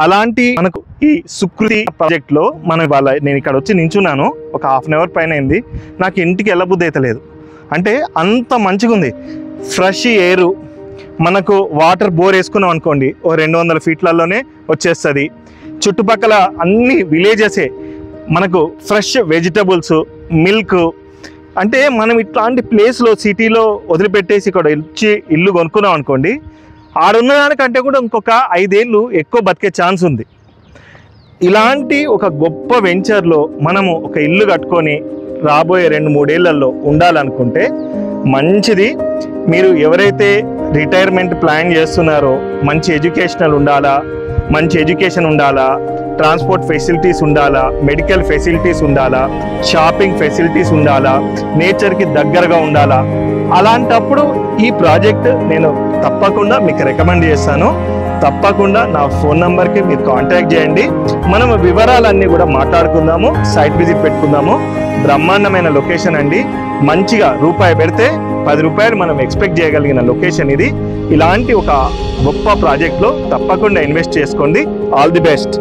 అలాంటి మనకు ఈ సుకృతి ప్రాజెక్ట్లో మనం ఇవాళ నేను ఇక్కడ వచ్చి నించున్నాను, ఒక హాఫ్ అన్ అవర్ పైన అయింది. నాకు ఇంటికి వెళ్ళబుద్ధి అయితే లేదు. అంటే అంత మంచిగా ఉంది, ఫ్రెష్ ఎయిరు. మనకు వాటర్ బోర్ వేసుకున్నాం అనుకోండి, ఓ 200 ఫీట్లలోనే వచ్చేస్తుంది. చుట్టుపక్కల అన్ని విలేజెసే, మనకు ఫ్రెష్ వెజిటబుల్స్, మిల్క్. అంటే మనం ఇట్లాంటి ప్లేస్లో సిటీలో వదిలిపెట్టేసి ఇక్కడ వచ్చి ఇల్లు కొనుక్కున్నాం అనుకోండి, ఆడున్న దానికంటే కూడా ఇంకొక 5 ఏళ్ళు ఎక్కువ బతికే ఛాన్స్ ఉంది. ఇలాంటి ఒక గొప్ప వెంచర్లో మనము ఒక ఇల్లు కట్టుకొని రాబోయే 2-3 ఏళ్లలో ఉండాలనుకుంటే మంచిది. మీరు ఎవరైతే రిటైర్మెంట్ ప్లాన్ చేస్తున్నారో, మంచి ఎడ్యుకేషనల్ ఉండాలా, మంచి ఎడ్యుకేషన్ ఉండాలా, ట్రాన్స్పోర్ట్ ఫెసిలిటీస్ ఉండాలా, మెడికల్ ఫెసిలిటీస్ ఉండాలా, షాపింగ్ ఫెసిలిటీస్ ఉండాలా, నేచర్కి దగ్గరగా ఉండాలా, అలాంటప్పుడు ఈ ప్రాజెక్ట్ నేను తప్పకుండా మీకు రికమెండ్ చేస్తాను. తప్పకుండా నా ఫోన్ నెంబర్కి మీరు కాంటాక్ట్ చేయండి. మనం వివరాలన్నీ కూడా మాట్లాడుకుందాము, సైట్ విజిట్ పెట్టుకుందాము. బ్రహ్మాండమైన లొకేషన్ అండి. మంచిగా రూపాయి పెడితే 10 రూపాయలు మనం ఎక్స్పెక్ట్ చేయగలిగిన లొకేషన్ ఇది. ఇలాంటి ఒక గొప్ప ప్రాజెక్ట్లో తప్పకుండా ఇన్వెస్ట్ చేసుకోండి. All the best.